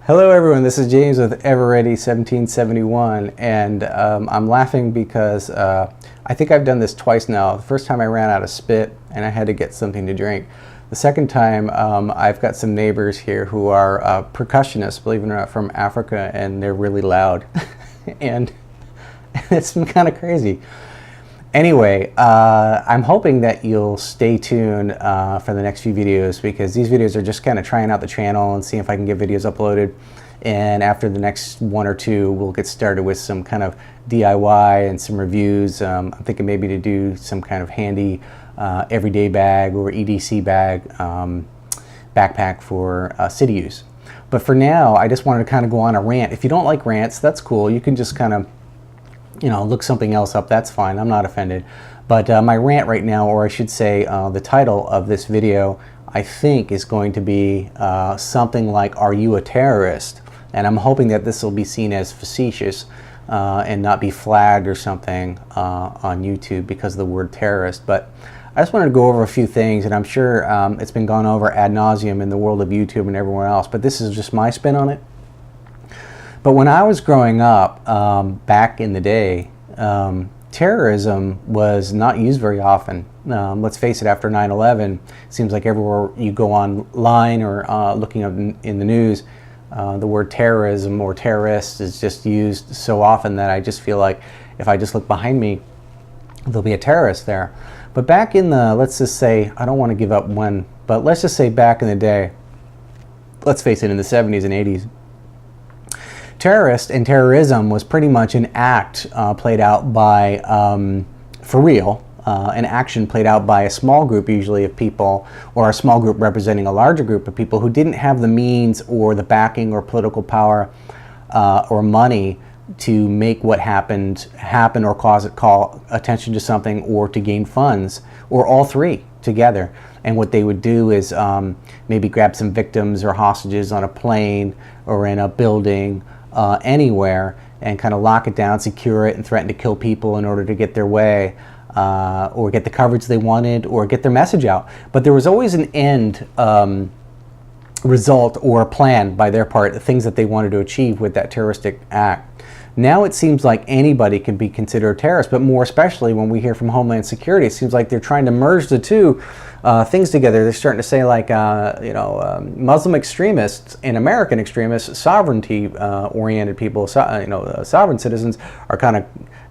Hello everyone, this is James with Everready 1771, and I'm laughing because I think I've done this twice now. The first time I ran out of spit and I had to get something to drink. The second time I've got some neighbors here who are percussionists, believe it or not, from Africa, and they're really loud. and it's been kind of crazy. Anyway, I'm hoping that you'll stay tuned for the next few videos, because these videos are just kind of trying out the channel and seeing if I can get videos uploaded. And after the next one or two, we'll get started with some kind of DIY and some reviews. I'm thinking maybe to do some kind of handy everyday bag or EDC bag backpack for city use. But for now, I just wanted to kind of go on a rant. If you don't like rants, that's cool. You can just kind of look something else up. That's fine. I'm not offended. But my rant right now, or I should say the title of this video, I think is going to be something like, "Are you a terrorist?" And I'm hoping that this will be seen as facetious and not be flagged or something on YouTube because of the word terrorist. But I just wanted to go over a few things, and I'm sure it's been gone over ad nauseum in the world of YouTube and everywhere else, but this is just my spin on it. But when I was growing up, back in the day, terrorism was not used very often. Let's face it, after 9/11, it seems like everywhere you go online or looking up in the news, the word terrorism or terrorist is just used so often that I just feel like if I just look behind me, there'll be a terrorist there. But back in the, let's just say, I don't want to give up when, but let's just say back in the day, let's face it, in the 70s and 80s, terrorist and terrorism was pretty much an act played out by, for real, an action played out by a small group usually of people, or a small group representing a larger group of people who didn't have the means or the backing or political power or money to make what happened happen, or call attention to something, or to gain funds, or all three together. And what they would do is maybe grab some victims or hostages on a plane or in a building, anywhere, and kind of lock it down, secure it, and threaten to kill people in order to get their way, or get the coverage they wanted, or get their message out. But there was always an end result or a plan by their part, the things that they wanted to achieve with that terroristic act. Now it seems like anybody can be considered a terrorist, but more especially when we hear from Homeland Security, it seems like they're trying to merge the two things together. They're starting to say, like, Muslim extremists and American extremists, sovereignty-oriented people, sovereign citizens, are kind of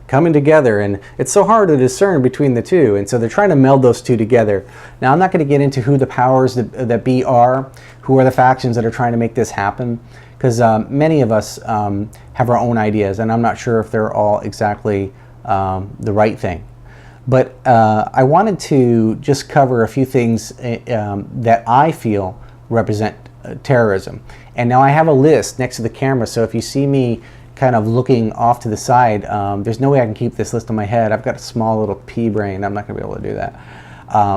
coming together, and it's so hard to discern between the two, and so they're trying to meld those two together. Now, I'm not going to get into who the powers that be are, who are the factions that are trying to make this happen, because many of us have our own ideas, and I'm not sure if they're all exactly the right thing. But I wanted to just cover a few things that I feel represent terrorism. And now I have a list next to the camera, so if you see me kind of looking off to the side, there's no way I can keep this list in my head. I've got a small little pea brain. I'm not going to be able to do that.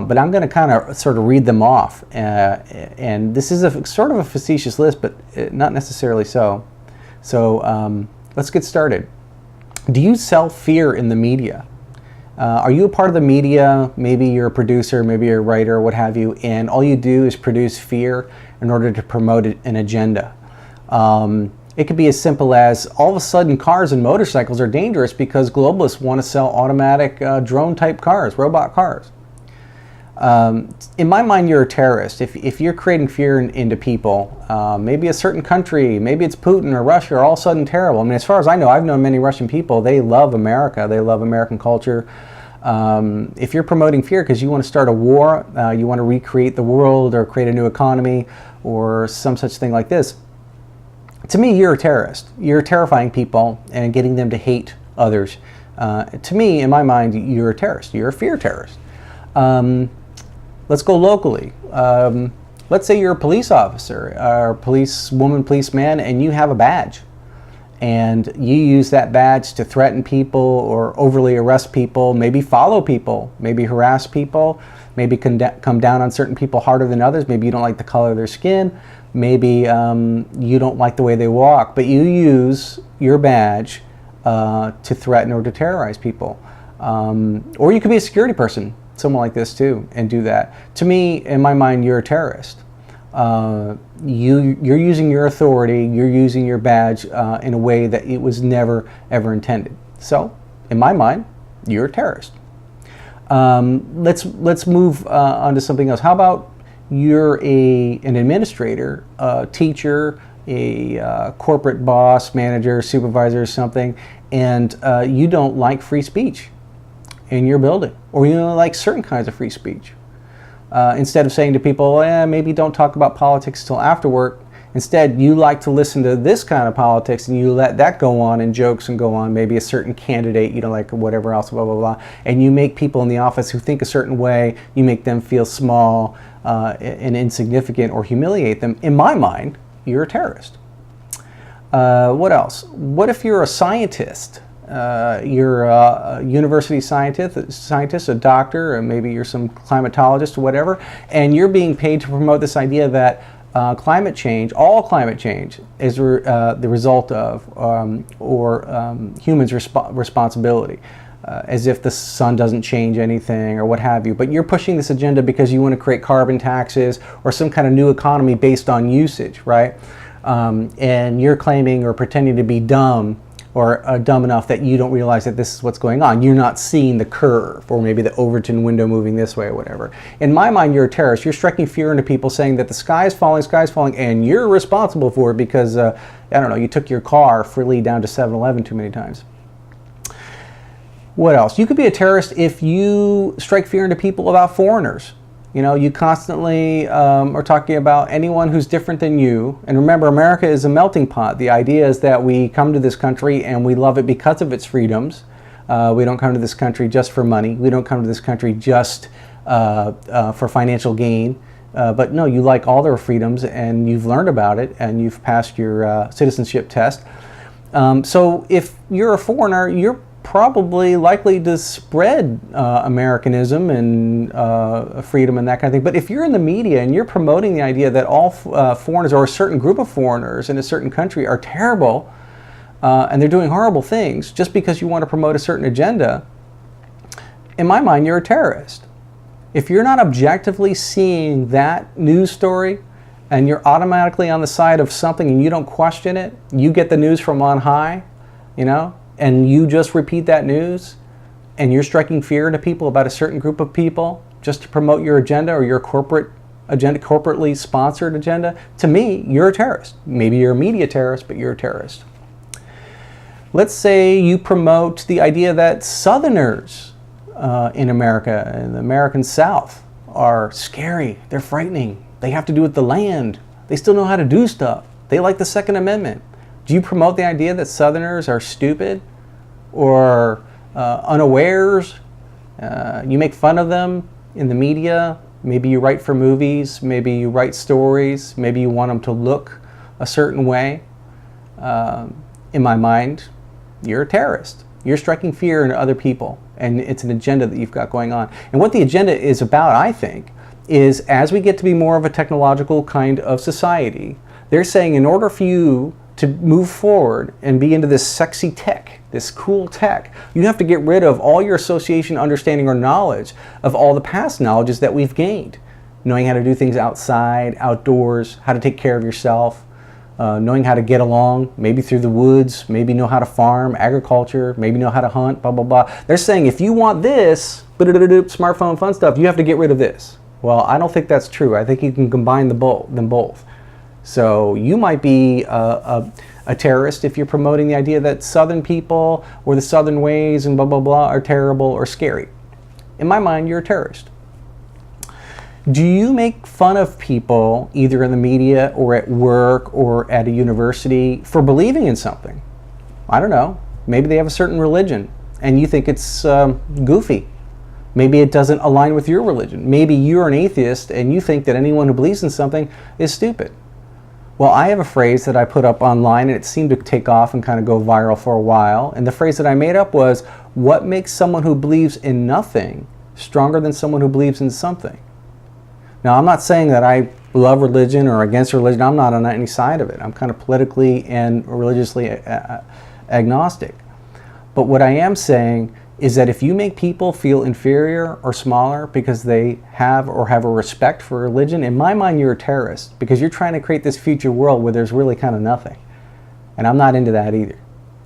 But I'm going to kind of sort of read them off. And this is a sort of a facetious list, but not necessarily so. So let's get started. Do you sell fear in the media? Are you a part of the media? Maybe you're a producer, maybe you're a writer, what have you, and all you do is produce fear in order to promote an agenda. It could be as simple as, all of a sudden cars and motorcycles are dangerous because globalists want to sell automatic drone-type cars, robot cars. In my mind, you're a terrorist. If you're creating fear into people, maybe a certain country, maybe it's Putin or Russia, are all of a sudden terrible. I mean, as far as I know, I've known many Russian people. They love America. They love American culture. If you're promoting fear because you want to start a war, you want to recreate the world or create a new economy or some such thing like this, to me, you're a terrorist. You're terrifying people and getting them to hate others. To me, in my mind, you're a terrorist. You're a fear terrorist. Let's go locally. Let's say you're a police officer or policewoman, policeman, and you have a badge. And you use that badge to threaten people or overly arrest people, maybe follow people, maybe harass people, maybe come down on certain people harder than others. Maybe you don't like the color of their skin. Maybe you don't like the way they walk. But you use your badge to threaten or to terrorize people. Or you could be a security person, someone like this too, and do that. To me, in my mind, you're a terrorist. You're using your authority, you're using your badge in a way that it was never ever intended. So, in my mind, you're a terrorist. Let's move on to something else. How about you're an administrator, a teacher, a corporate boss, manager, supervisor, or something, and you don't like free speech in your building, or you don't like certain kinds of free speech. Instead of saying to people, maybe don't talk about politics till after work, instead you like to listen to this kind of politics and you let that go on and jokes and go on, maybe a certain candidate you don't like or whatever else, blah, blah, blah. And you make people in the office who think a certain way, you make them feel small and insignificant or humiliate them. In my mind, you're a terrorist. What else? What if you're a scientist? You're a university scientist, a doctor, or maybe you're some climatologist or whatever, and you're being paid to promote this idea that climate change, all climate change, is the result of humans' responsibility, as if the sun doesn't change anything or what have you. But you're pushing this agenda because you want to create carbon taxes or some kind of new economy based on usage, right? And you're claiming or pretending to be dumb or dumb enough that you don't realize that this is what's going on. You're not seeing the curve, or maybe the Overton window moving this way or whatever. In my mind, you're a terrorist. You're striking fear into people, saying that the sky is falling, and you're responsible for it because, I don't know, you took your car freely down to 7-Eleven too many times. What else? You could be a terrorist if you strike fear into people about foreigners. You know, you constantly are talking about anyone who's different than you. And remember, America is a melting pot. The idea is that we come to this country and we love it because of its freedoms. We don't come to this country just for money. We don't come to this country just for financial gain. But no, you like all their freedoms and you've learned about it and you've passed your citizenship test. So if you're a foreigner, you're probably likely to spread Americanism and freedom and that kind of thing. But if you're in the media and you're promoting the idea that all foreigners or a certain group of foreigners in a certain country are terrible and they're doing horrible things just because you want to promote a certain agenda, in my mind, you're a terrorist. If you're not objectively seeing that news story and you're automatically on the side of something and you don't question it, you get the news from on high, you know, and you just repeat that news and you're striking fear into people about a certain group of people just to promote your agenda or your corporate agenda, corporately sponsored agenda, to me, you're a terrorist. Maybe you're a media terrorist, but you're a terrorist. Let's say you promote the idea that Southerners in America, in the American South, are scary, they're frightening, they have to do with the land, they still know how to do stuff, they like the Second Amendment. Do you promote the idea that Southerners are stupid or unawares? You make fun of them in the media. Maybe you write for movies. Maybe you write stories. Maybe you want them to look a certain way. In my mind, you're a terrorist. You're striking fear into other people, and it's an agenda that you've got going on. And what the agenda is about, I think, is as we get to be more of a technological kind of society, they're saying in order for you to move forward and be into this sexy tech, this cool tech, you have to get rid of all your association, understanding, or knowledge of all the past knowledges that we've gained. Knowing how to do things outside, outdoors, how to take care of yourself, knowing how to get along, maybe through the woods, maybe know how to farm, agriculture, maybe know how to hunt, blah, blah, blah. They're saying if you want this, smartphone fun stuff, you have to get rid of this. Well, I don't think that's true. I think you can combine them both. So you might be a terrorist if you're promoting the idea that Southern people or the Southern ways and blah, blah, blah are terrible or scary. In my mind, you're a terrorist. Do you make fun of people either in the media or at work or at a university for believing in something? I don't know. Maybe they have a certain religion and you think it's goofy. Maybe it doesn't align with your religion. Maybe you're an atheist and you think that anyone who believes in something is stupid. Well, I have a phrase that I put up online and it seemed to take off and kind of go viral for a while. And the phrase that I made up was, what makes someone who believes in nothing stronger than someone who believes in something? Now, I'm not saying that I love religion or against religion. I'm not on any side of it. I'm kind of politically and religiously agnostic. But what I am saying is that if you make people feel inferior or smaller because they have a respect for religion, in my mind, you're a terrorist, because you're trying to create this future world where there's really kind of nothing. And I'm not into that either.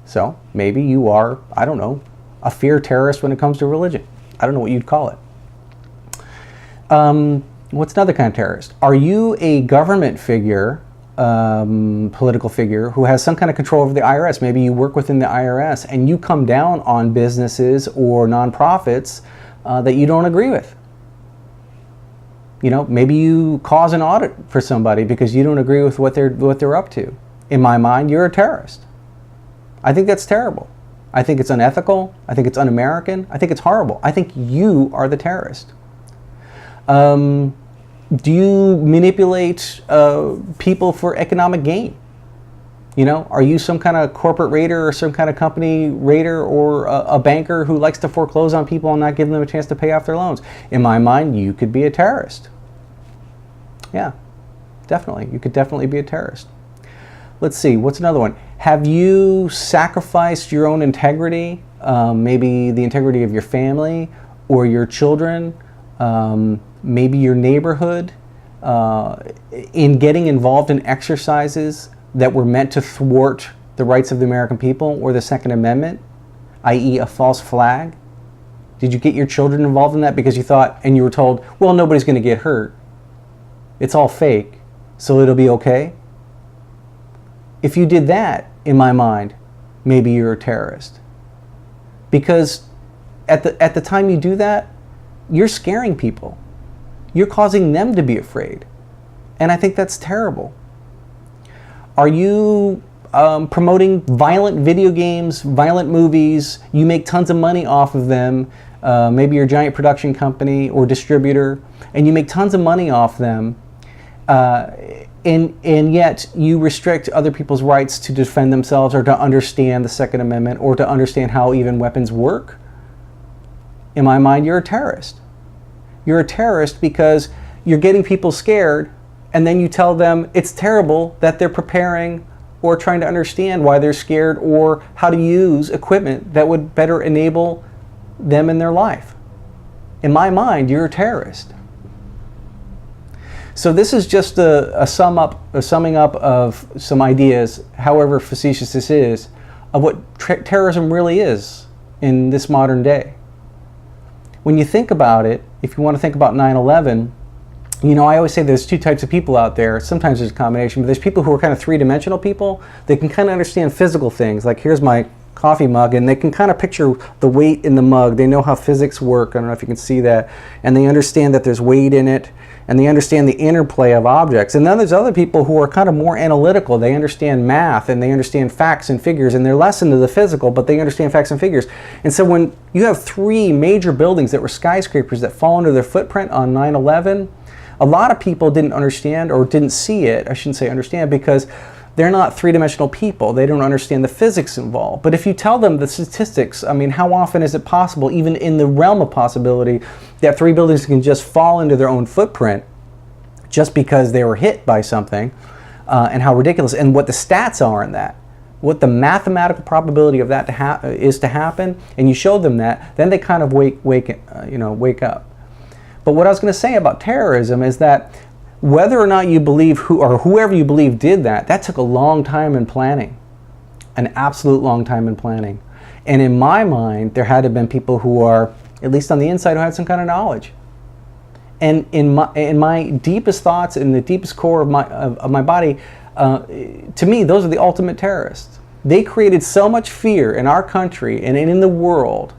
So maybe you are, I don't know, a fear terrorist when it comes to religion. I don't know what you'd call it. What's another kind of terrorist? Are you a government figure, political figure, who has some kind of control over the IRS? Maybe you work within the IRS and you come down on businesses or nonprofits that you don't agree with. You know, maybe you cause an audit for somebody because you don't agree with what they're up to. In my mind, you're a terrorist. I think that's terrible. I think it's unethical. I think it's un-American. I think it's horrible. I think you are the terrorist. Do you manipulate people for economic gain? You know, are you some kind of corporate raider or some kind of company raider or a banker who likes to foreclose on people and not give them a chance to pay off their loans? In my mind, you could be a terrorist. Yeah, definitely. You could definitely be a terrorist. Let's see, what's another one? Have you sacrificed your own integrity, maybe the integrity of your family or your children, maybe your neighborhood, in getting involved in exercises that were meant to thwart the rights of the American people or the Second Amendment, i.e. a false flag? Did you get your children involved in that because you thought, and you were told, well, nobody's going to get hurt. It's all fake, so it'll be okay? If you did that, in my mind, maybe you're a terrorist. Because at the time you do that, you're scaring people. You're causing them to be afraid. And I think that's terrible. Are you promoting violent video games, violent movies? You make tons of money off of them. Maybe you're a giant production company or distributor, and you make tons of money off them. And yet you restrict other people's rights to defend themselves or to understand the Second Amendment or to understand how even weapons work. In my mind, you're a terrorist. You're a terrorist because you're getting people scared, and then you tell them it's terrible that they're preparing or trying to understand why they're scared or how to use equipment that would better enable them in their life. In my mind, you're a terrorist. So this is just a summing up of some ideas, however facetious this is, of what terrorism really is in this modern day. When you think about it, if you want to think about 9/11, you know, I always say there's two types of people out there. Sometimes there's a combination, but there's people who are kind of three-dimensional people. They can kind of understand physical things, like here's my coffee mug, and they can kind of picture the weight in the mug. They know how physics work. I don't know if you can see that. And they understand that there's weight in it, and they understand the interplay of objects. And then there's other people who are kind of more analytical. They understand math, and they understand facts and figures, and they're less into the physical, but they understand facts and figures. And so when you have three major buildings that were skyscrapers that fall under their footprint on 9/11, a lot of people didn't understand or didn't see it. I shouldn't say understand, because they're not three-dimensional people. They don't understand the physics involved. But if you tell them the statistics, I mean, how often is it possible, even in the realm of possibility, that three buildings can just fall into their own footprint just because they were hit by something, and how ridiculous, and what the stats are in that, what the mathematical probability of that is to happen, and you show them that, then they kind of wake up. But what I was going to say about terrorism is that whether or not you believe whoever you believe did that, that took a long time in planning, an absolute long time in planning. And in my mind, there had to have been people who are, at least on the inside, who had some kind of knowledge. And in my deepest thoughts, in the deepest core of my body, to me, those are the ultimate terrorists. They created so much fear in our country and in the world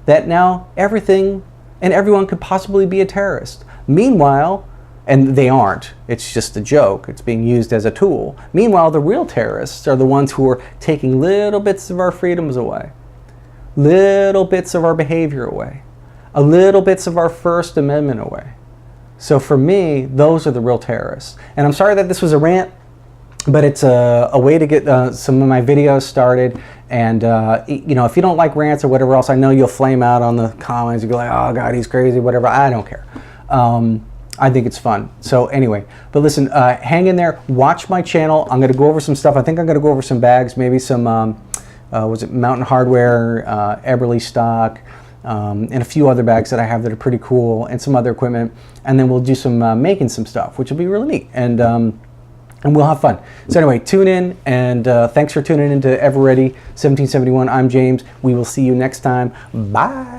that now everything and everyone could possibly be a terrorist. Meanwhile, and they aren't, it's just a joke, it's being used as a tool. Meanwhile, the real terrorists are the ones who are taking little bits of our freedoms away, little bits of our behavior away, a little bits of our First Amendment away. So for me, those are the real terrorists. And I'm sorry that this was a rant, but it's a way to get some of my videos started. And if you don't like rants or whatever else, I know you'll flame out on the comments. You'll be like, oh God, he's crazy, whatever. I don't care. I think it's fun. So anyway, but listen, hang in there, watch my channel. I'm going to go over some stuff. I think I'm going to go over some bags, maybe some, was it Mountain Hardwear, Eberly stock, and a few other bags that I have that are pretty cool, and some other equipment. And then we'll do some making some stuff, which will be really neat. And we'll have fun. So anyway, tune in, and thanks for tuning in to Everready 1771. I'm James. We will see you next time. Bye.